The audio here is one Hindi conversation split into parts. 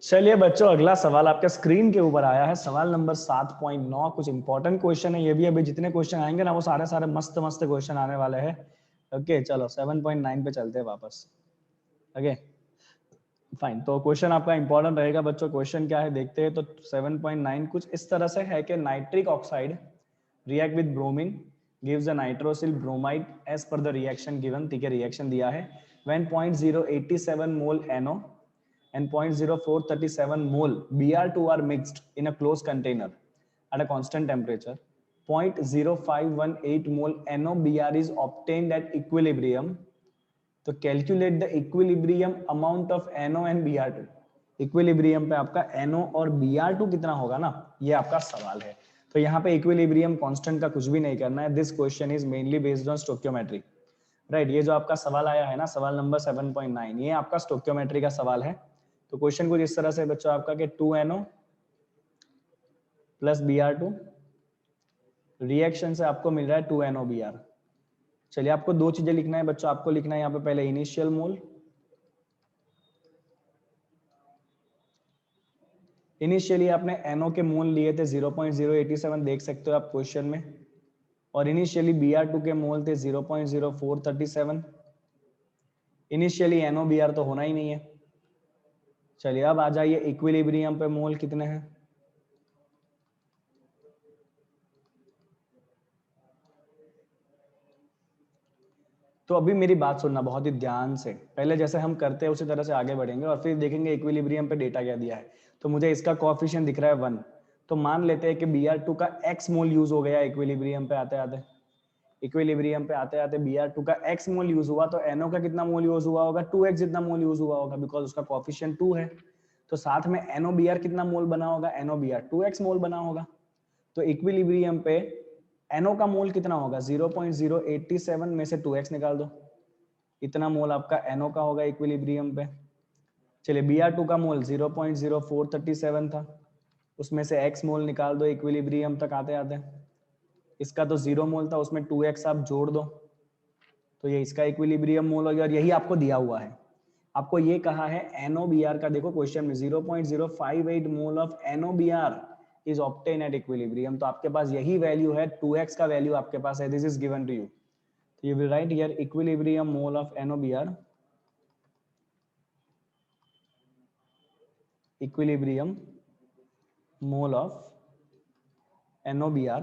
चलिए बच्चों, अगला सवाल आपके स्क्रीन के ऊपर आया है, सवाल नंबर 7.9। कुछ इंपॉर्टेंट क्वेश्चन है ये भी। अभी जितने क्वेश्चन आएंगे ना वो सारे सारे मस्त मस्त क्वेश्चन आने वाले हैं। ओके चलो 7.9 पे चलते हैं वापस। ओके फाइन, तो क्वेश्चन आपका इंपॉर्टेंट रहेगा बच्चों। क्वेश्चन क्या है देखते हैं। तो 7.9 कुछ इस तरह से है कि nitric oxide react with bromine gives a nitrosyl bromide as per the reaction given. ठीक है, रिएक्शन दिया है when 0.087 mole NO and 0.0437 mole Br2 are mixed in a closed container at a constant temperature. 0.0518 mole NOBr is obtained at equilibrium. तो calculate the equilibrium amount of NO and Br2। Equilibrium पे आपका NO और Br2 कितना होगा ना, ये आपका सवाल है। तो यहाँ पे इक्विलिब्रियम कांस्टेंट का कुछ भी नहीं करना है। This question is mainly based on stoichiometry. Right, ये जो आपका सवाल आया है ना, सवाल नंबर 7.9, ये आपका स्टोक्योमेट्री का सवाल है। तो क्वेश्चन कुछ इस तरह से बच्चों आपका कि 2NO प्लस Br2 रिएक्शन से आपको मिल रहा है 2NOBr। चलिए आपको दो चीजें लिखना है बच्चों। आपको लिखना है यहाँ पे पहले इनिशियल मोल। इनिशियली आपने NO के मोल लिए थे 0.087, देख सकते हो आप क्वेश्चन में। और इनिशियली Br2 के मोल थे 0.0437। इनिशियली NOBr तो होना ही नहीं है। चलिए अब आ जाइए इक्विलिब्रियम पे मोल कितने हैं। तो अभी मेरी बात सुनना बहुत ही ध्यान से। पहले जैसे हम करते हैं उसी तरह से आगे बढ़ेंगे और फिर देखेंगे इक्विलिब्रियम पे डेटा क्या दिया है। तो मुझे इसका कोएफिशिएंट दिख रहा है 1। तो मान लेते हैं कि Br2 का x मोल यूज हो गया इक्विलिब्रियम पे आते आते। इक्विलिब्रियम पे आते आते Br2 का x मोल यूज हुआ, तो NO का कितना मोल यूज हुआ होगा? 2x जितना मोल यूज हुआ होगा, बिकॉज उसका कोएफिशिएंट 2 है। तो साथ में NOBr कितना मोल बना होगा? NOBr 2x मोल बना होगा। तो इक्विलिब्रियम पे NO का मोल कितना होगा? 0.087 में से 2x निकाल दो, इतना मोल आपका NO का होगा इक्विलिब्रियम पे। चलिए Br2 का मोल 0.0437 था, उसमें से x मोल निकाल दो इक्विलिब्रियम तक आते आते। इसका तो 0 मोल था, उसमें 2x आप जोड़ दो, तो ये इसका इक्विलिब्रियम मोल हो गया। और यही आपको दिया हुआ है। आपको ये कहा है NOBr का, देखो क्वेश्चन में 0.058 मोल of NOBr is obtain at equilibrium. तो आपके पास यही वैल्यू है, 2x का वैल्यू आपके पास है। This is given to you. तो you will write here equilibrium mole of NOBr, equilibrium mole of NOBr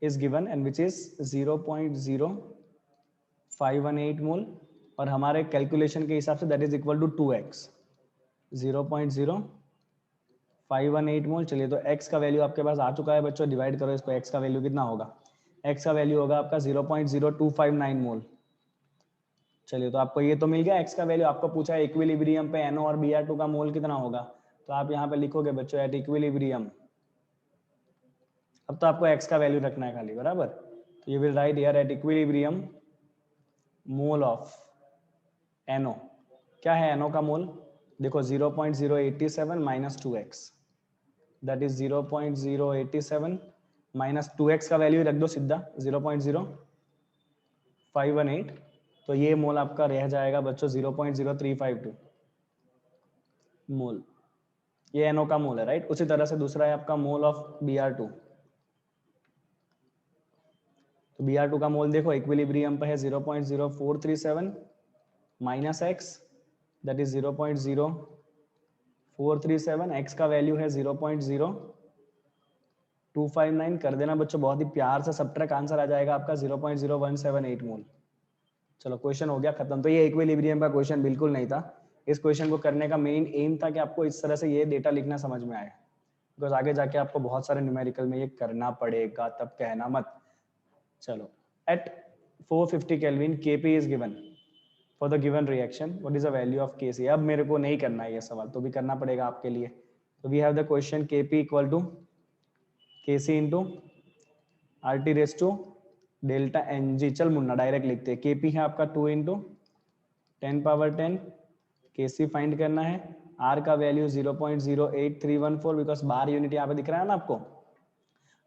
is given and which is 0.0518 mole, और हमारे कैलकुलेशन के हिसाब से that is equal to 2x 0.0518 mole. चलिए तो x का वैल्यू आपके पास आ चुका है बच्चों, डिवाइड करो इसको। x का वैल्यू कितना होगा? x का वैल्यू होगा आपका 0.0259 मोल। चलिए तो आपको ये तो मिल गया x का वैल्यू। आपको पूछा है इक्विलिब्रियम पे NO और Br2 का मोल कितना होगा, तो आप यहाँ पे लिखोगे बच्चों एट इक्विलिब्रियम। अब तो आपको x का वैल्यू रखना है खाली, बराबर। तो you will write here at equilibrium mole of NO। क्या है NO का मोल? देखो 0.087 minus 2x, that is 0.087 minus 2x का वैल्यू रख दो सीधा 0.0518। तो ये मोल आपका रह जाएगा बच्चों 0.0352 मोल। ये NO का मोल है, राइट। उसी तरह से दूसरा है आपका मोल ऑफ Br2। तो Br2 का मोल देखो इक्विलिब्रियम पे है 0.0437 minus x, that is 0.0437। x का वैल्यू है 0.0259। कर देना बच्चों बहुत ही प्यार से, सबट्रैक्ट आंसर आ जाएगा आपका 0.0178 मोल। चलो क्वेश्चन हो गया खत्म। तो ये इक्विलिब्रियम का क्वेश्चन बिल्कुल नहीं था। इस क्वेश्चन को करने का मेन एम था कि आपको इस तरह से ये डेटा लिखना समझ में आए, बिकॉज आगे जाके आपको बहुत सारे न्यूमेरिकल में ये करना पड़ेगा, तब कहना मत। चलो at 450 kelvin Kp is given for the given reaction, what is the value of Kc। अब मेरे को नहीं करना है ये सवाल, तो भी करना पड़ेगा आपके लिए। तो we have the question Kp equal to Kc into RT raise to delta Ng। चल मुन्ना डायरेक्ट लिखते हैं। Kp है आपका 2 इंटू 10⁻10, Kc फाइंड करना है। R का वैल्यू 0.08314, बिकॉज बार यूनिट यहाँ पे दिख रहा है ना आपको।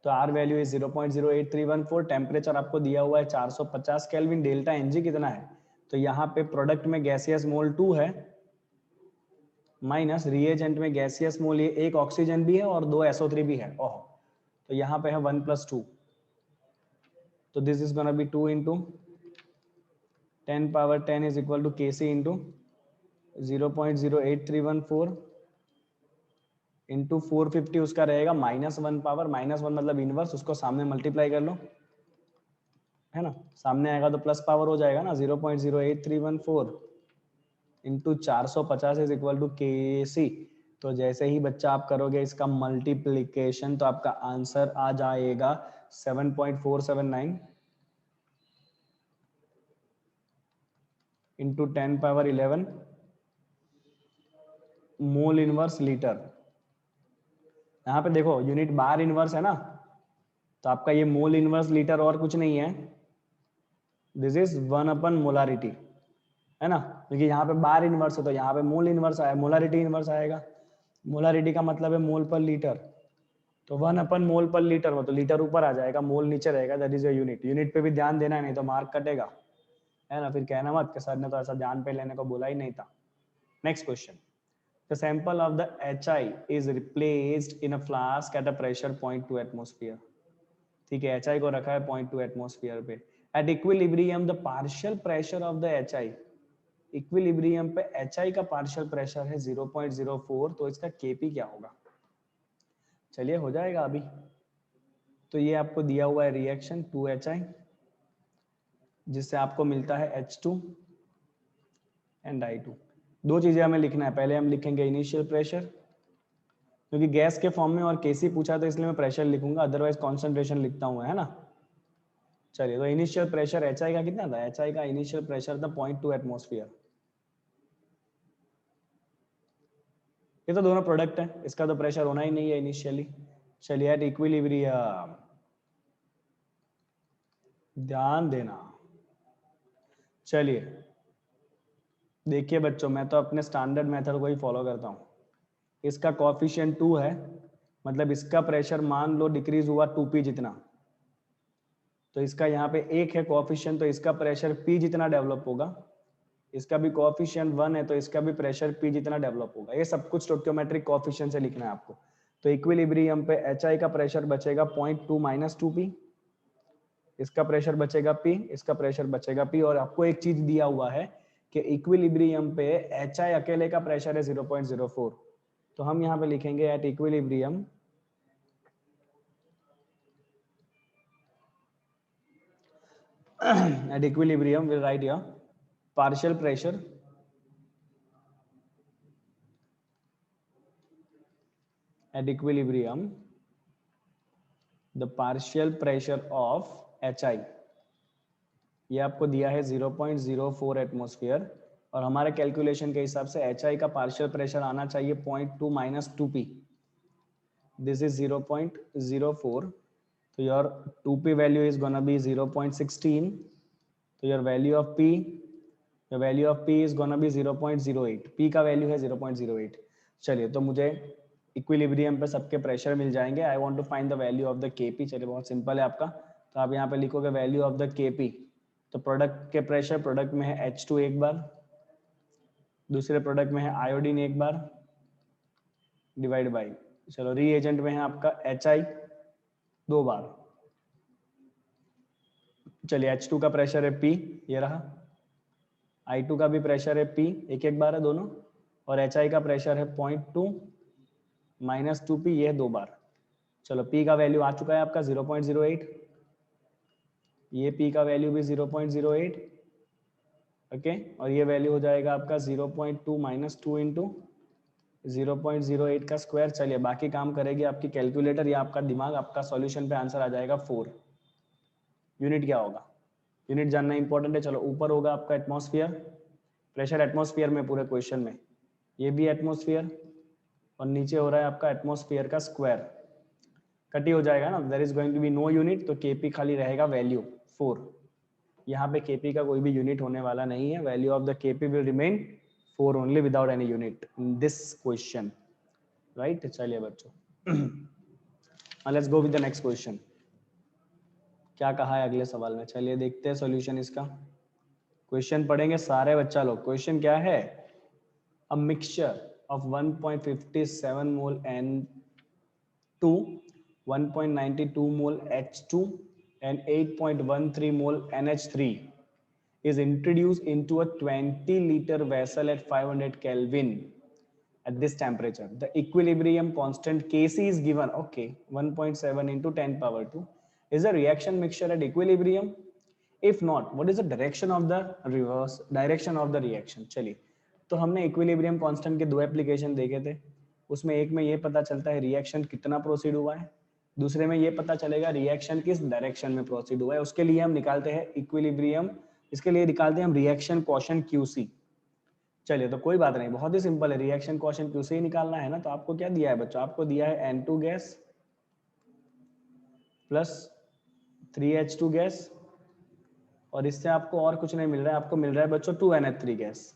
तो R वैल्यू इज 0.08314। टेम्परेचर आपको दिया हुआ है 450 केल्विन। डेल्टा Ng कितना है? तो यहाँ पे प्रोडक्ट में गैसियस मोल 2 है, माइनस रिएजेंट में गैसियस मोल, ये एक ऑक्सीजन भी है और 2 SO3 भी है। ओह, तो यहाँ पे है 1 + 2, तो this is gonna be 2 into 10⁻10 is equal to Kc into 0.08314 into 450, उसका रहेगा -1 पावर, -1 मतलब इनवर्स, उसको सामने मल्टीप्लाई कर लो, है ना, सामने आएगा तो प्लस पावर हो जाएगा ना, 0.08314 into 450 is equal to Kc। तो जैसे ही बच्चा आप करोगे इसका मल्टीप्लीकेशन तो आपका आंसर आ जाएगा 7.479 इंटू 10⁻11 मोल इनवर्स लीटर। यहाँ पे देखो यूनिट बार इनवर्स है ना, तो आपका ये मोल इनवर्स लीटर और कुछ नहीं है, दिस इज 1 मोलारिटी, है ना, क्योंकि यहाँ पे बार इनवर्स है तो यहाँ पे मोल इनवर्स आया, मोलारिटी इनवर्स आएगा। मोलारिटी का मतलब है मोल पर लीटर, तो 1 मोल पर लीटर में तो लीटर ऊपर आ जाएगा, मोल नीचे रहेगा, that is your unit. Unit पे भी ध्यान देना है, नहीं तो मार्क कटेगा, है ना, फिर कहना मत कि सर ने तो ऐसा ध्यान पे लेने को बोला ही नहीं था। Next question, the sample of the HI is replaced in a flask at a pressure 0.2 atmosphere. ठीक है, HI को रखा है 0.2 एटमॉस्फेयर पे, at equilibrium the partial pressure of the HI, equilibrium पे HI का पार्शियल प्रेशर है 0.04, तो इसका Kp क्या होगा? चलिए हो जाएगा अभी। तो ये आपको दिया हुआ है रिएक्शन 2HI, जिससे आपको मिलता है H2 एंड I2। दो चीजें हमें लिखना है, पहले हम लिखेंगे इनिशियल प्रेशर, क्योंकि गैस के फॉर्म में और Kc पूछा तो इसलिए मैं प्रेशर लिखूंगा, अदरवाइज कॉन्सेंट्रेशन लिखता हूँ, है ना। चलिए, तो इनिशियल प्रेशर HI का कितना था? HI का इनिशियल प्रेशर था 0.2 एटमॉस्फेयर। ये तो दोनों प्रोडक्ट है, इसका तो प्रेशर होना ही नहीं है इनिशियली। चलिए, एट इक्विलिब्रियम, ध्यान देना। चलिए देखिए बच्चों, मैं तो अपने स्टैंडर्ड मेथड को ही फॉलो करता हूँ। इसका कॉफिशिएंट 2 है, मतलब इसका प्रेशर मान लो डिक्रीज हुआ 2p जितना, तो इसका यहाँ पे 1 है कॉफिशिएंट, तो इसका प्रेशर p जितना डेवलप होगा। इसका भी कॉफिशिएंट 1 है, तो इसका भी प्रेशर p जितना डेवलप होगा। ये सब कुछ स्टोइकियोमेट्रिक कॉफिशिएंट से लिखना है आपको। तो इक्विलिब्रियम पे HI का प्रेशर बचेगा 0.2 - 2p, इसका प्रेशर बचेगा p, इसका प्रेशर बचेगा p, और आपको एक चीज दिया हुआ है कि इक्विलिब्रियम पे HI अकेले का प्रेशर है 0.04, तो हम यहाँ पे लिखेंगे at equilibrium at equilibrium we'll write here partial pressure at equilibrium the partial pressure of HI, ये आपको दिया है 0.04 एटमॉस्फेयर, और हमारे कैलकुलेशन के हिसाब से HI का पार्शियल प्रेशर आना चाहिए 0.2 - 2p, दिस इज 0.04, तो your 2p value is gonna B 0.16, तो your value of p, your value of p is gonna B 0.08, p का वैल्यू है 0.08। चलिए, तो मुझे इक्विलिब्रियम पे सबके प्रेशर मिल जाएंगे। I want to find the value of the Kp। चलिए, बहुत सिंपल है आपका, तो आप यहाँ पे लिखोगे वैल्यू ऑफ द Kp, तो प्रोडक्ट के प्रेशर, प्रोडक्ट में है H2 एक बार, दूसरे प्रोडक्ट में है आयोडीन एक बार, डिवाइड बाई, चलो रीएजेंट में है आपका HI 2 बार। चलिए, H2 का प्रेशर है P, ये रहा, I2 का भी प्रेशर है P, एक बार है दोनों, और HI का प्रेशर है 0.2 - 2p, ये 2 बार। चलो, P का वैल्यू आ चुका है आपका 0.08, ये P का वैल्यू भी 0.08, ओके, और ये वैल्यू हो जाएगा आपका 0.2 - 2 इंटू 0.08 का स्क्वायर। चलिए, बाकी काम करेगी आपकी कैलकुलेटर या आपका दिमाग, आपका सॉल्यूशन पे आंसर आ जाएगा 4। यूनिट क्या होगा? यूनिट जानना इंपॉर्टेंट है। चलो, ऊपर होगा आपका एटमॉस्फेयर, प्रेशर एटमॉस्फेयर में पूरे क्वेश्चन में, ये भी एटमॉस्फेयर, और नीचे हो रहा है आपका एटमॉस्फेयर का स्क्वायर, कटी हो जाएगा ना, there is going to be no unit, तो Kp खाली रहेगा वैल्यू 4। यहाँ पे Kp का कोई भी यूनिट होने वाला नहीं है, value of the Kp will remain 4 only without any unit in this question, right. चलिए बच्चों, let's go with the next question. क्या कहा है अगले सवाल में? चलिए देखते हैं सॉल्यूशन इसका। क्वेश्चन पढ़ेंगे सारे बच्चा लोग। क्वेश्चन क्या है? A mixture of 1.57 mole N2, 1.92 mole H2 and 8.13 mole NH3 is introduced into a 20-liter vessel at 500 Kelvin at this temperature. The equilibrium constant Kc is given. Okay, 1.7 into 10 power 2 is a reaction mixture at equilibrium. If not, what is the direction of the reverse direction of the reaction? चलिए, तो हमने इक्विलिब्रियम कांस्टेंट के दो एप्लीकेशन देखे थे. उसमें एक में ये पता चलता है रिएक्शन कितना प्रोसीड हुआ है, दूसरे में ये पता चलेगा रिएक्शन किस डायरेक्शन में प्रोसीड हुआ है. उसके लिए हम निकालते हैं इक्विलिब्रियम, इसके लिए निकालते हैं हम रिएक्शन क्वोशंट QC. चलिए, तो कोई बात नहीं, बहुत ही सिंपल है, रिएक्शन क्वोशंट QC ही निकालना है ना. तो आपको क्या दिया है बच्चों? आपको दिया है N2 gas plus 3H2 gas, और इससे आपको और कुछ नहीं मिल रहा है, आपको मिल रहा है बच्चों 2NH3 गैस.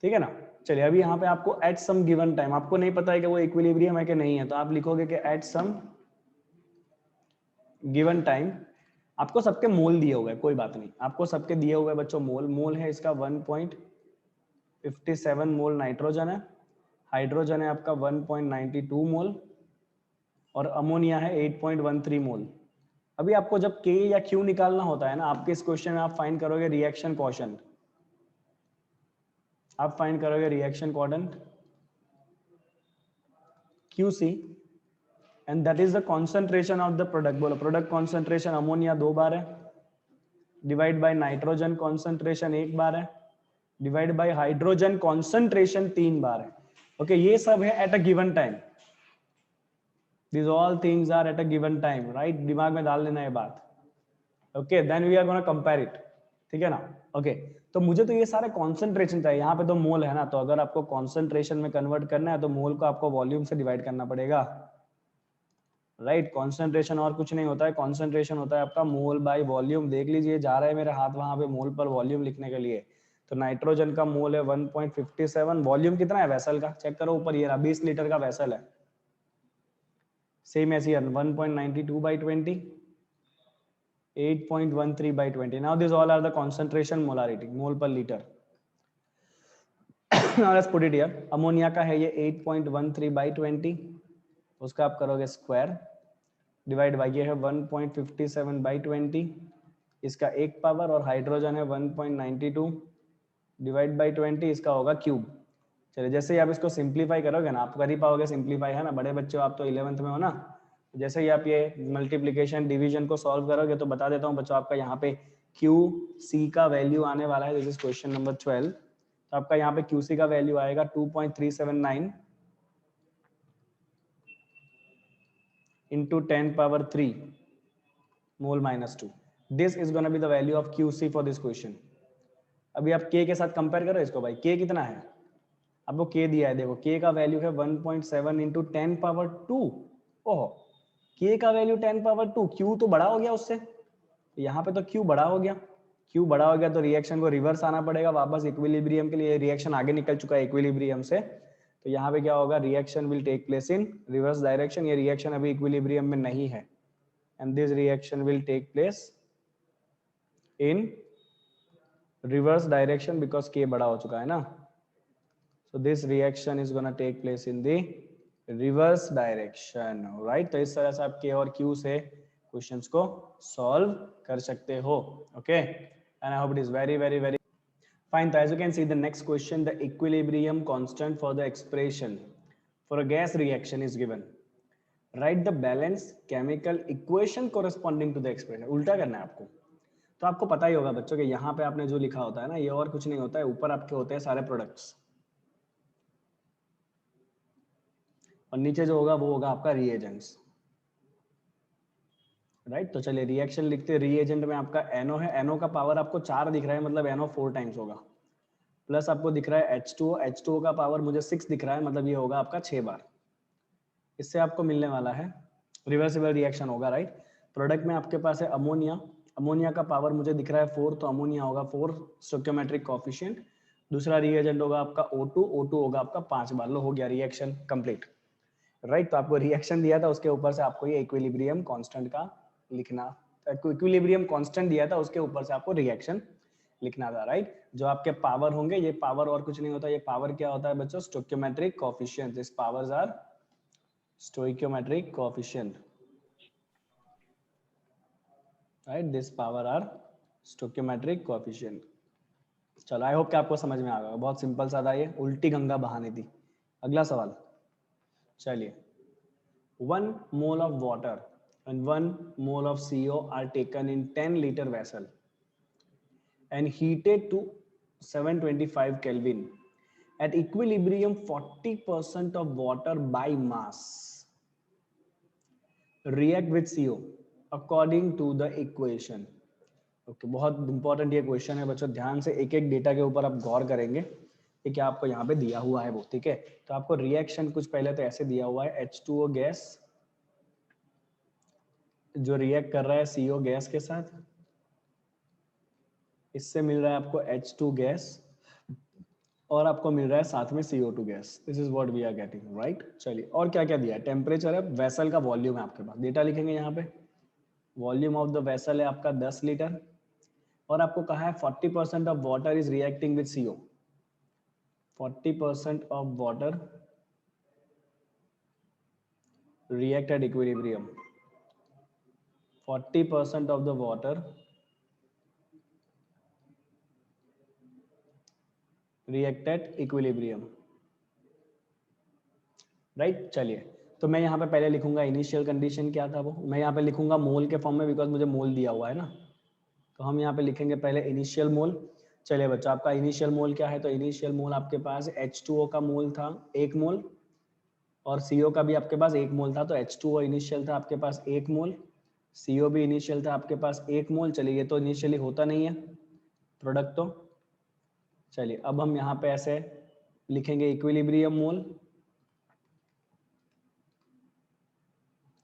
ठीक है ना. चलिए, अभी यहाँ पे आपको एट सम गिवन टाइम, आपको नहीं पता है कि वो इक्विलिब्रियम है कि नहीं है, तो आप लिखोगे कि एट सम गिवन टाइम आपको सबके मोल दिए हुए, कोई बात नहीं, आपको सबके दिए हुए बच्चों मोल. मोल है इसका 1.57 मोल नाइट्रोजन है, हाइड्रोजन है आपका 1.92 मोल, और अमोनिया है 8.13 मोल. अभी आपको जब K या Q निकालना होता है ना, आपके इस क्वेश्चन में आप फाइंड करोगे रिएक्शन क्वोशंट, आप फाइंड करोगे reaction quotient QC, and that is the concentration of the product. बोलो, प्रोडक्ट कॉन्सेंट्रेशन अमोनिया 2 बार है, डिवाइड बाय नाइट्रोजन कॉन्सेंट्रेशन 1 बार है, डिवाइड बाय हाइड्रोजन कॉन्सेंट्रेशन 3 बार है. ओके, ये सब है at a given time. These all things are at a given time, right? दिमाग में डाल लेना ये बात. Okay, then we are gonna compare it. ठीक है ना. Okay, तो मुझे तो ये सारे कॉन्सेंट्रेशन चाहिए. यहाँ पे तो मोल है ना, तो अगर आपको कॉन्सेंट्रेशन में कन्वर्ट करना है तो मोल को आपको वॉल्यूम से डिवाइड करना पड़ेगा, राइट. कॉन्सेंट्रेशन और कुछ नहीं होता है, कॉन्सेंट्रेशन होता है आपका मोल बाय वॉल्यूम. देख लीजिए, जा रहा है मेरे हाथ वहां पे मोल पर वॉल्यूम लिखने के लिए. तो नाइट्रोजन का मोल है 1.57, वॉल्यूम कितना है वेसल का? चेक करो ऊपर, ये 20 लीटर का वेसल है. Same as here, 1.92 by 20, 8.13 by 20. Now these all are the concentration molarity, mole per liter. Now let's put it here. Ammonia का है ये 8.13 by 20, उसका आप करोगे स्क्वायर, डिवाइड बाई ये है 1.57 by 20, इसका एक पावर, और हाइड्रोजन है 1.92 डिवाइड बाई 20, इसका होगा क्यूब. चलिए, जैसे ही आप इसको सिंप्लीफाई करोगे ना, आप कर ही पाओगे सिंप्लीफाई, है ना. बड़े बच्चे हो आप तो, 11th में हो ना. जैसे ही आप ये मल्टीप्लिकेशन डिवीजन को सॉल्व करोगे तो बता देता हूँ बच्चों, आपका यहाँ पे QC का वैल्यू आने वाला है. This is question number 12. तो आपका यहाँ पे QC का वैल्यू आएगा 2.379 into 10 power 3 mole minus 2. This is gonna be the value of QC for this question. अभी आप K के साथ कंपेयर करो इसको भाई. K कितना है आपको? K दिया है, देखो K का वैल्यू है 1.7 into 10 power 2. ओहो, K का वैल्यू 10 पावर 2, Q तो बड़ा हो गया उससे, यहाँ पे तो Q बड़ा हो गया. Q बड़ा हो गया तो रिएक्शन को रिवर्स आना पड़ेगा वापस इक्विलिब्रियम के लिए. रिएक्शन आगे निकल चुका है इक्विलिब्रियम से, तो यहाँ पे क्या होगा? Reaction will take place in reverse direction. ये रिएक्शन अभी इक्विलिब्रियम में नहीं है, and this reaction will take place in reverse direction because K बड़ा हो चुका है ना. So this reaction is gonna take place in the reverse direction, right? तो इस तरह से आप K और Q से क्वेश्चंस को सॉल्व कर सकते हो. Okay, and I hope it is very fine. So as you can see, the next question, the equilibrium constant for the expression for a gas reaction is given. Write the balance chemical equation corresponding to the expression. उल्टा करना है आपको. तो आपको पता ही होगा बच्चों कि यहाँ पे आपने जो लिखा होता है ना, ये और कुछ नहीं होता है, ऊपर आपके होते हैं सारे प्रोडक्ट्स, और नीचे जो होगा वो होगा आपका रिएजेंट्स, राइट. तो चलिए रिएक्शन लिखते हैं. रिएजेंट में आपका NO है, NO का पावर आपको 4 दिख रहा है, मतलब NO 4 टाइम्स होगा, प्लस आपको दिख रहा है H2O, H2O का पावर मुझे 6 दिख रहा है, मतलब ये होगा आपका 6 बार. इससे आपको मिलने वाला है रिवर्सिबल रिएक्शन होगा, राइट. प्रोडक्ट में आपके पास है अमोनिया, अमोनिया का पावर मुझे दिख रहा है 4, तो अमोनिया होगा 4 स्टोइकियोमेट्रिक कोएफिशिएंट. दूसरा रिएजेंट होगा आपका O2, O2 होगा आपका 5 बार. लो, हो गया रिएक्शन कंप्लीट, राइट. तो आपको रिएक्शन दिया था, उसके ऊपर से आपको ये इक्विलिब्रियम कांस्टेंट का लिखना, इक्विलिब्रियम कांस्टेंट दिया था, उसके ऊपर से आपको रिएक्शन लिखना था, राइट. जो आपके पावर होंगे, ये पावर और कुछ नहीं होता, ये पावर क्या होता है बच्चों, stoichiometric coefficient. This powers are stoichiometric coefficient, right, this power are stoichiometric coefficient. चलो आई होप कि आपको समझ में आ गया, बहुत सिंपल सा था ये, उल्टी गंगा बहानी थी. अगला सवाल, चलिए. 1 mole of water and 1 mole of CO are taken in 10-liter vessel and heated to 725 Kelvin. At equilibrium, 40% of water by mass react with CO according to the equation. Okay, बहुत इंपॉर्टेंट ये क्वेश्चन है बच्चों, ध्यान से एक एक डेटा के ऊपर आप गौर करेंगे कि क्या आपको यहाँ पे दिया हुआ है वो, ठीक है. तो आपको रिएक्शन कुछ पहले तो ऐसे दिया हुआ है, H2O गैस जो रिएक्ट कर रहा है CO गैस के साथ, इससे मिल रहा है आपको H2 गैस और आपको मिल रहा है साथ में CO2 gas. This is what we are getting, right. चलिए, और क्या क्या दिया है, टेम्परेचर है, वेसल का वॉल्यूम है आपके पास, डेटा लिखेंगे यहाँ पे. वॉल्यूम ऑफ द वेसल है आपका 10 लीटर और आपको कहा है 40% of water is reacting with CO. 40% of water react at equilibrium. 40% of the water react at equilibrium, right. चलिए, तो मैं यहाँ पे पहले लिखूंगा इनिशियल कंडीशन क्या था वो, मैं यहाँ पे लिखूंगा मोल के फॉर्म में, बिकॉज मुझे मोल दिया हुआ है ना. तो हम यहाँ पे लिखेंगे पहले इनिशियल मोल. चलिए बच्चों, आपका इनिशियल मोल क्या है, तो इनिशियल मोल आपके पास H2O का मोल था 1 मोल और CO का भी आपके पास 1 मोल था. तो H2O इनिशियल था आपके पास 1 मोल, CO भी इनिशियल था आपके पास 1 मोल. चलिए, ये तो इनिशियली होता नहीं है प्रोडक्ट तो. चलिए, अब हम यहाँ पे ऐसे लिखेंगे इक्विलिब्रियम मोल.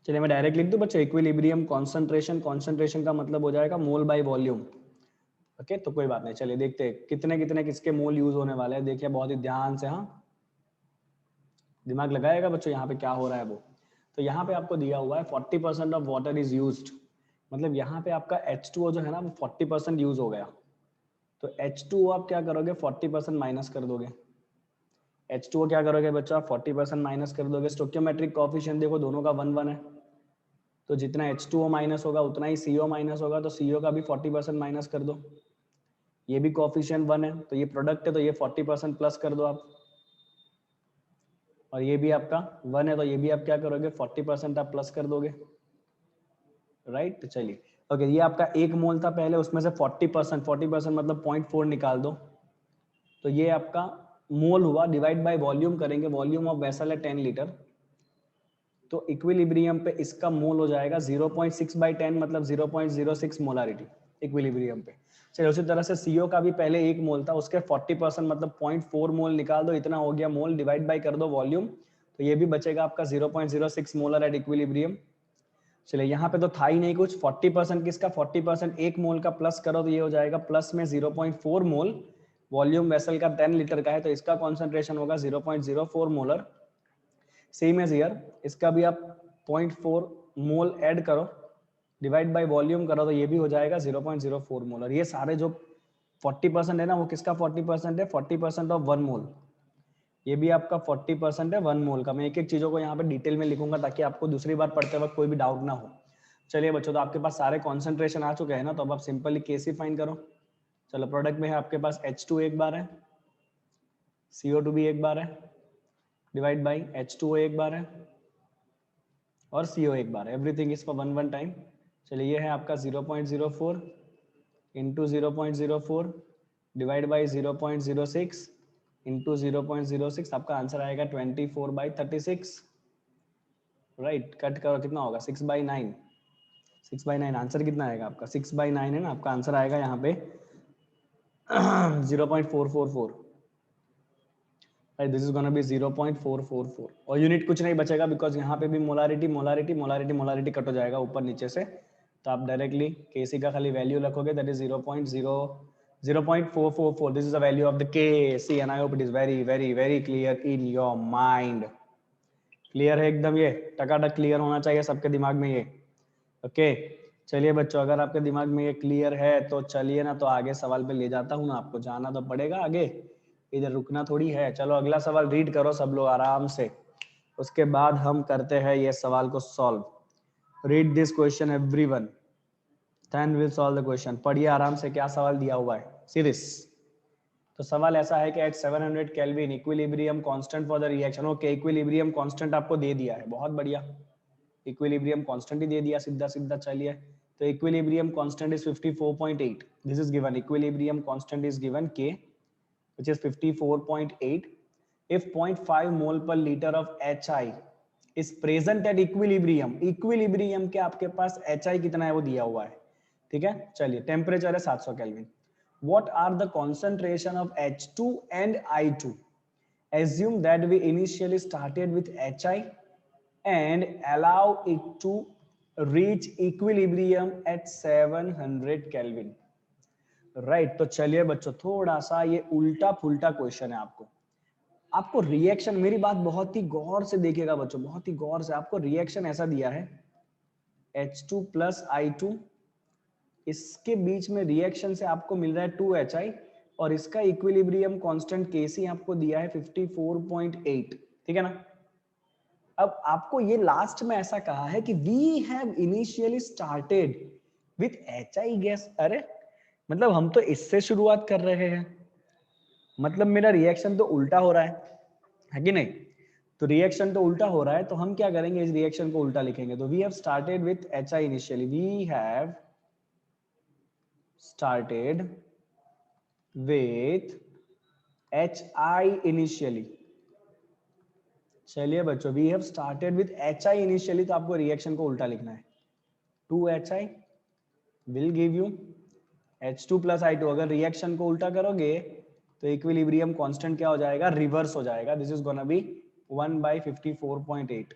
चलिए, मैं डायरेक्ट लिख दूं बच्चों, इक्विलिब्रियम कॉन्सेंट्रेशन. कॉन्सेंट्रेशन का मतलब हो जाएगा मोल बाय वॉल्यूम. ओके, तो कोई बात नहीं. चलिए देखते हैं कितने कितने किसके मोल यूज होने वाले हैं. देखिए बहुत ही ध्यान से, हाँ दिमाग लगाएगा बच्चों यहाँ पे क्या हो रहा है वो. तो यहाँ पे आपको दिया हुआ है 40% ऑफ वाटर इज यूज्ड, मतलब यहाँ पे आपका H2O जो है ना वो 40% यूज हो गया. तो H2O आप क्या करोगे, 40% माइनस कर दोगे. H2O क्या करोगे बच्चों, आप 40% माइनस कर दोगे. स्टोइकियोमेट्रिक कोएफिशिएंट देखो दोनों का 1 1 है, तो जितना H2O माइनस होगा उतना ही CO माइनस होगा. तो CO का भी 40% माइनस कर दो. ये भी कोएफिशिएंट 1 है, तो ये प्रोडक्ट है, तो ये 40% प्लस कर दो आप. और ये भी आपका 1 है, तो ये भी आप क्या करोगे, 40% आप प्लस कर दोगे, राइट. तो चलिए, ओके, ये आपका 1 मोल था पहले, उसमें से 40% मतलब 0.4 निकाल दो. तो ये आपका मोल हुआ, डिवाइड बाय वॉल्यूम करेंगे, वॉल्यूम ऑफ वेसल है 10 लीटर. तो इक्विलिब्रियम पे इसका मोल हो जाएगा 0.6/10 मतलब 0.06 मोलारिटी इक्विलिब्रियम पे. चलिए, उसी तरह से CO का भी पहले 1 मोल था, उसके 40% मतलब 0.4 मोल निकाल दो, इतना हो गया मोल, डिवाइड बाय कर दो वॉल्यूम. तो ये भी बचेगा आपका 0.06 मोलर एट इक्विलिब्रियम. चलिए, यहाँ पे तो था ही नहीं कुछ, 40% किसका, 40% 1 मोल का प्लस करो तो ये हो जाएगा प्लस में 0.4 मोल. वॉल्यूम वेसल का 10 लीटर का है, तो इसका कॉन्सेंट्रेशन होगा 0.04 मोलर. सेम एज हियर, इसका भी आप 0.4 मोल ऐड करो, डिवाइड बाय वॉल्यूम करो, तो ये भी हो जाएगा 0.04 मोलर. ये सारे जो 40% है ना, वो किसका 40% है, 40% ऑफ 1 मोल. ये भी आपका 40% है 1 मोल का. मैं एक एक चीजों को यहाँ पे डिटेल में लिखूंगा ताकि आपको दूसरी बार पढ़ते वक्त कोई भी डाउट ना हो. चलिए बच्चों, तो आपके पास सारे कॉन्सेंट्रेशन आ चुके हैं ना, तो अब आप सिंपली केसी फाइंड करो. चलो, प्रोडक्ट में है आपके पास H2 एक बार है, CO2 भी एक बार है, डिवाइड बाई H2O एक बार है और CO एक बार है. Everything is for 1 time. चलिए, ये है आपका 0.04 इंटू 0.04 डिवाइड बाई 0.06 इंटू 0.06. आपका आंसर आएगा 24/36, राइट. कट करो, कितना होगा, 6/9. 6/9 आंसर कितना आएगा आपका, 6/9 है ना. आपका आंसर आएगा यहाँ पे 0.444, दिस इज गोना बी 0.444. और यूनिट कुछ नहीं बचेगा, बिकॉज यहाँ पे भी molarity molarity molarity molarity cut हो जाएगा ऊपर नीचे से. तो आप डायरेक्टली Kc का खाली वैल्यू रखोगे, that is 0.444. This is the value of the Kc and I hope it is very very very clear in your mind. Clear है एकदम, ये टकाटक क्लियर होना चाहिए सबके दिमाग में ये. ओके, चलिए बच्चों, अगर आपके दिमाग में ये क्लियर है तो चलिए ना, तो आगे सवाल पे ले जाता हूँ ना आपको, जाना तो पड़ेगा आगे, इधर रुकना थोड़ी है। चलो अगला सवाल रीड करो सब लोग आराम से, उसके बाद हम करते हैं ये सवाल को solve. Read this question everyone, then will solve the question. पढ़िए आराम से क्या सवाल दिया हुआ है, सीरीज। तो सवाल ऐसा है कि at 700 kelvin equilibrium constant for the reaction. Okay, equilibrium constant आपको दे दिया है, बहुत बढ़िया, इक्विलिब्रियम कांस्टेंट ही दे दिया सीधा सीधा। चलिए, तो equilibrium constant is 54.8, this is given, equilibrium constant is given K which is 54.8 if 0.5 mole per liter of HI is present at equilibrium। Equilibrium के आपके पास HI कितना है वो दिया हुआ है, ठीक है। चलिए, टेम्परेचर है 700 kelvin. What are the concentration of H2 and I2? Assume that we initially started with HI and allow it to reach equilibrium at 700 Kelvin। Right, तो चलिए बच्चों, थोड़ा सा ये उल्टा फुल्टा क्वेश्चन है। आपको रिएक्शन, मेरी बात बहुत ही गौर से देखिएगा बच्चों, बहुत ही गौर से। आपको रिएक्शन ऐसा दिया है, H2 प्लस I2, इसके बीच में रिएक्शन से आपको मिल रहा है 2HI, और इसका इक्विलिब्रियम कांस्टेंट Kc आपको दिया है 54.8, ठीक है ना। अब आपको ये लास्ट में ऐसा कहा है कि we have initially started with HI gas. अरे मतलब हम तो इससे शुरुआत कर रहे हैं, मतलब मेरा रिएक्शन तो उल्टा हो रहा है कि नहीं। तो रिएक्शन तो उल्टा हो रहा है, तो हम क्या करेंगे, इस रिएक्शन को उल्टा लिखेंगे। तो we have started with HI initially, we have started with HI initially. चलिए बच्चों, we have started with HI initially, तो आपको रिएक्शन को उल्टा लिखना है। 2HI will give you H2 plus I2। अगर रिएक्शन को उल्टा करोगे तो इक्विलिब्रियम कांस्टेंट क्या हो जाएगा, रिवर्स हो जाएगा। This is gonna B 1/54.8,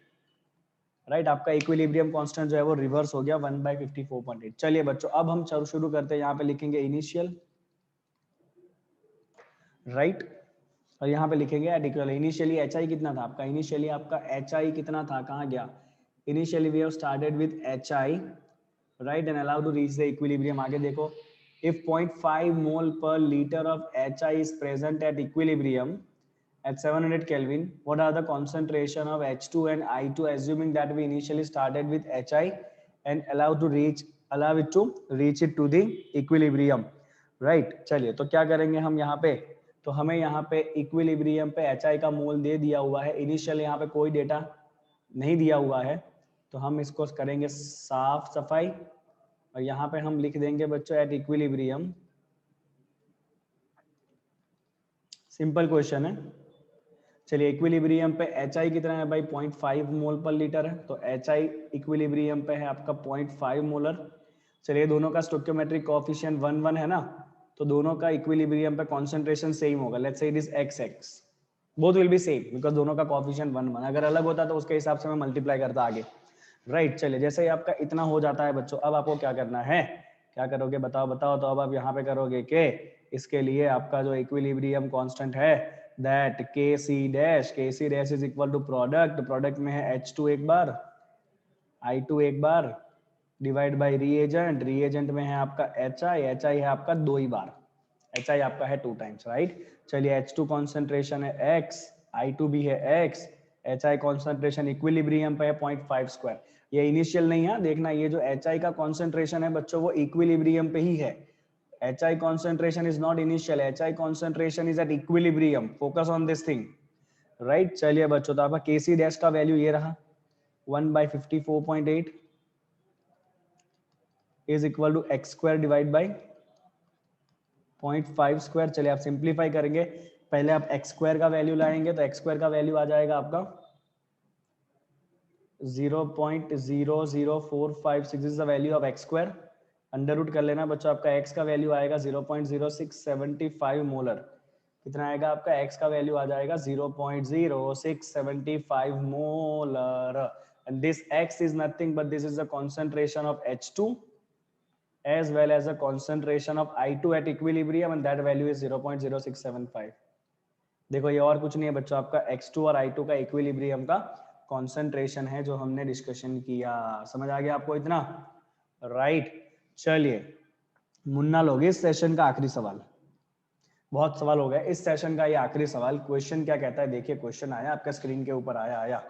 right. आपका इक्विलिब्रियम कांस्टेंट जो है वो रिवर्स हो गया 1/54.8। चलिए बच्चों, अब हम शुरू करते हैं। यहाँ पे लिखेंगे इनिशियल, राइट, और यहाँ पे लिखेंगे एट इक्वल। इनिशियली HI कितना था आपका, इनिशियली आपका HI कितना था, कहाँ गया, initially we have started with HI, right, and allow to reach the equilibrium. आगे देखो, if 0.5 mole per liter of HI is present at equilibrium at 700 Kelvin, what are the concentration of H2 and I2, assuming that we initially started with HI and allow it to reach it to the equilibrium, right। चलिए, तो क्या करेंगे हम यहाँ पे, तो हमें यहाँ पे इक्विलिब्रियम पे HI का मोल दे दिया हुआ है, इनिशियल यहाँ पे कोई डेटा नहीं दिया हुआ है, तो हम इसको करेंगे साफ सफाई, और यहाँ पे हम लिख देंगे बच्चों एट इक्विलिब्रियम। सिंपल क्वेश्चन है। चलिए, इक्विलिब्रियम पे HI कितना है भाई, 0.5 मोल पर लीटर है, तो HI इक्विलिब्रियम पे है आपका 0.5 मोलर। चलिए, दोनों का स्टोइकियोमेट्रिक कोएफिशिएंट 1 है ना, तो दोनों का इक्विलिब्रियम पे कॉन्सेंट्रेशन सेम होगा। Let's say it is XX, both will be same because दोनों का कोएफिशिएंट 1 अगर अलग होता तो उसके हिसाब से मैं मल्टीप्लाई करता आगे, राइट। चलिए, जैसे ही आपका इतना हो जाता है बच्चों, अब आपको क्या करना है, क्या करोगे बताओ बताओ। तो अब आप यहाँ पे करोगे कि इसके लिए आपका जो इक्विलिब्रियम कांस्टेंट है that Kc dash is equal to product में है H2 एक बार, I2 एक बार, डिवाइड बाय रिएजेंट में है आपका HI है आपका 2 ही बार, HI आपका है 2 टाइम्स, राइट। चलिए, H2 कॉन्सेंट्रेशन है X, I2 भी है X, HI कॉन्सेंट्रेशन इक्विलिब्रियम पे है 0.5 स्क्वायर। ये इनिशियल नहीं है, देखना, ये जो HI का कॉन्सेंट्रेशन है बच्चों वो इक्विलिब्रियम पे ही है। HI concentration is not initial, HI concentration is at equilibrium, focus on this thing, right। चलिए बच्चों, तो आपका Kc डैश का वैल्यू ये रहा 1/54.8 is equal to x square divide by 0.5 square. चलिए, आप सिंप्लीफाई करेंगे, पहले आप x स्क्वायर का वैल्यू लाएंगे, तो x स्क्वायर का वैल्यू आ जाएगा आपका 0.00456 is the value of x square. Under root कर लेना बच्चों, आपका x का वैल्यू आएगा 0.0675 मोलर। कितना आएगा आपका x का वैल्यू आ जाएगा 0.0675 molar, and this x is nothing but this is the concentration of H2 as well as the concentration of I2 at equilibrium, and that value is 0.0675। देखो, ये और कुछ नहीं है बच्चों, आपका X2 और I2 का इक्विलिब्रियम का कॉन्सेंट्रेशन है जो हमने डिस्कशन किया। समझ आ गया आपको इतना, राइट। चलिए मुन्ना लोग, इस सेशन का आखिरी सवाल, बहुत सवाल हो गया, इस सेशन का ये आखिरी सवाल। क्वेश्चन क्या कहता है, देखिए क्वेश्चन आया आपका स्क्रीन के ऊपर, आया।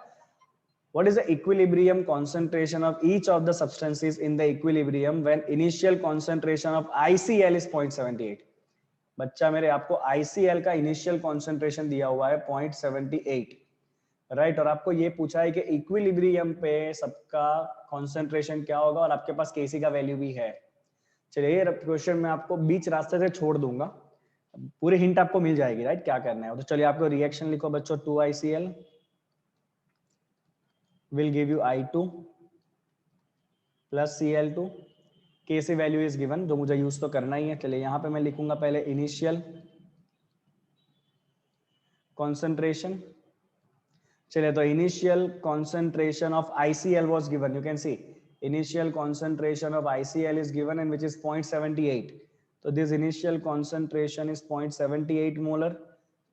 What is the equilibrium concentration of each of the substances in the equilibrium when initial concentration of ICl is 0.78? बच्चा मेरे, आपको ICl का इनिशियल कॉन्सेंट्रेशन दिया हुआ है 0.78, राइट। और आपको ये पूछा है कि इक्विलिब्रियम पे सबका कॉन्सेंट्रेशन क्या होगा, और आपके पास Kc का वैल्यू भी है। चलिए ये क्वेश्चन मैं आपको बीच रास्ते से छोड़ दूंगा, पूरी हिंट आपको मिल जाएगी, राइट, क्या करना है। तो चलिए आपको रिएक्शन लिखो बच्चों, 2ICl will give you I2 plus Cl2, Kc value is given, जो मुझे यूज तो करना ही है। चलिए यहाँ पे मैं लिखूंगा पहले इनिशियल कॉन्सेंट्रेशन। चलिए तो initial concentration of ICl was given, you can see initial concentration of ICl is given and which is 0.78, तो this initial concentration is 0.78 molar.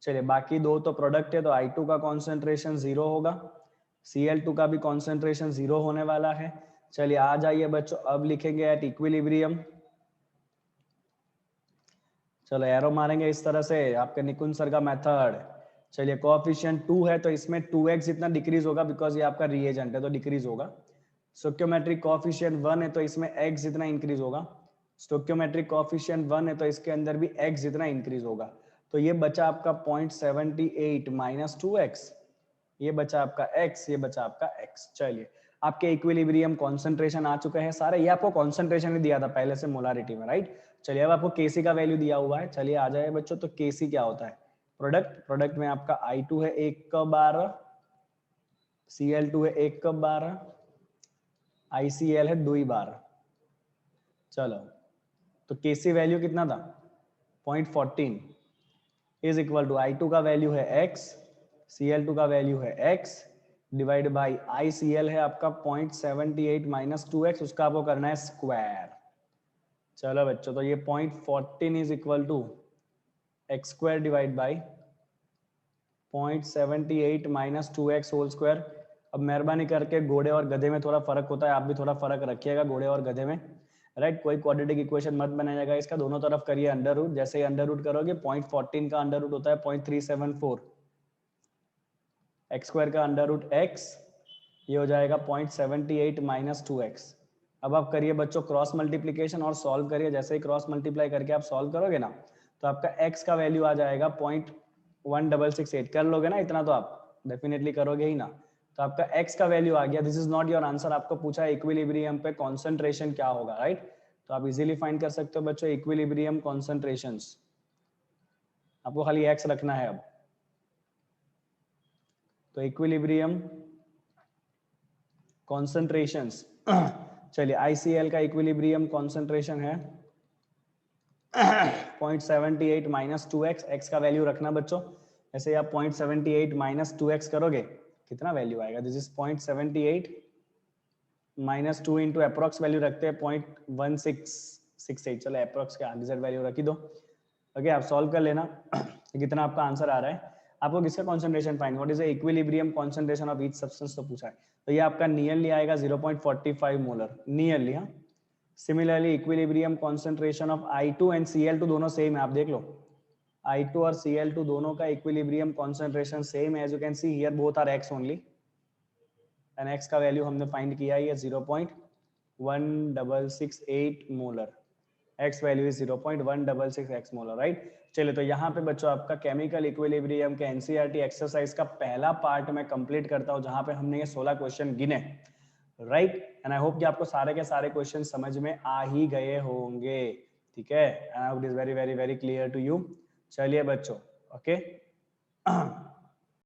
चलिए बाकी दो तो प्रोडक्ट है, तो I2 का कॉन्सेंट्रेशन 0 होगा, Cl2 का भी कॉन्सेंट्रेशन 0 होने वाला है। चलिए आ जाइए बच्चों, अब लिखेंगे एट इक्विलिब्रियम। चलो एरो मारेंगे इस तरह से, आपके निकुंज सर का मेथड। चलिए कोएफिशिएंट 2 है तो इसमें 2x जितना डिक्रीज होगा, बिकॉज ये आपका रिएजेंट है तो डिक्रीज होगा। स्टोइकियोमेट्रिक कोएफिशिएंट 1 है तो इसमें x जितना इंक्रीज होगा। स्टोइकियोमेट्रिक कोएफिशिएंट 1 है तो इसके अंदर भी x जितना इंक्रीज होगा। तो ये बचा आपका 0.78 माइनस 2x, ये बचा आपका x, ये बचा आपका x। चलिए आपके इक्विलिब्रियम कॉन्सेंट्रेशन आ चुके हैं सारे, ये आपको कॉन्सेंट्रेशन ही दिया था पहले से मोलारिटी में, राइट। चलिए अब आपको Kc का वैल्यू दिया हुआ है, चलिए आ जाए बच्चों। तो Kc क्या होता है, प्रोडक्ट में आपका I2 है 1/12, Cl2 है 1/12, ICl है 2/12। चलो तो Kc वैल्यू कितना था 0.14 इज इक्वल टू I2 का वैल्यू है x, Cl2 का वैल्यू है x डिवाइड बाई ICl है आपका 0.78 माइनस 2x, उसका आपको करना है स्क्वायर। चलो बच्चों तो ये 0.14 is equal to X square divide by 0.78 minus 2x whole square. अब मेहरबानी करके घोड़े और गधे में थोड़ा फर्क होता है, आप भी थोड़ा फर्क रखिएगा घोड़े और गधे में, राइट। कोई क्वाड्रेटिक इक्वेशन मत बनाइएगा इसका, दोनों तरफ करिए अंडर रूट। जैसे ही अंडर रूट करोगे 0.14 का अंडर रूट होता है 0.374, एक्स स्क्वायर का अंडर रूट x, ये हो जाएगा 0.78 माइनस 2x। अब आप करिए बच्चों क्रॉस मल्टीप्लीकेशन और सॉल्व करिए। जैसे ही क्रॉस मल्टीप्लाई करके आप सॉल्व करोगे ना, तो आपका x का वैल्यू आ जाएगा 0.1668। कर लोगे ना इतना, तो आप डेफिनेटली करोगे ही ना। तो आपका x का वैल्यू आ गया। This is not your answer, आपको पूछा है इक्विलिब्रियम पे कॉन्सेंट्रेशन क्या होगा, राइट। तो आप इजीली फाइंड कर सकते हो बच्चों इक्विलिब्रियम कॉन्सेंट्रेशंस, आपको खाली x रखना है अब। तो इक्विलिब्रियम कॉन्सेंट्रेशंस, चलिए ICl का इक्विलिब्रियम कॉन्सेंट्रेशन है 0.78 माइनस 2x, x का वैल्यू रखना बच्चों। ऐसे आप 0.78 माइनस 2x करोगे, कितना वैल्यू आएगा, this is 0.78 minus 2 into approx value रखते हैं 0.1668। चलो अप्रोक्स के आगे वैल्यू रखी दो, ओके। आप सॉल्व कर लेना कितना आपका आंसर आ रहा है। आपको किसका concentration find, what is the equilibrium concentration of each substance तो पूछा है, तो ये आपका नियरली आएगा 0.45 मोलर, नियरली। हाँ, similarly equilibrium concentration of I2 and Cl2 दोनों सेम है, आप देख लो I2 और Cl2 दोनों का इक्विलिब्रियम कॉन्सेंट्रेशन सेम है। As you can see here both are x only, and x का वैल्यू हमने फाइंड किया है 0.1668 molar, x value is 0.166 molar, right. चलिए तो यहाँ पे बच्चों आपका केमिकल इक्विलिब्रियम के NCERT एक्सरसाइज का पहला पार्ट मैं कंप्लीट करता हूँ, जहाँ पे हमने ये 16 क्वेश्चन गिने, राइट। एंड आई होप कि आपको सारे के सारे क्वेश्चन समझ में आ ही गए होंगे, ठीक है। And I hope it is very very very clear to you. चलिए बच्चों, ओके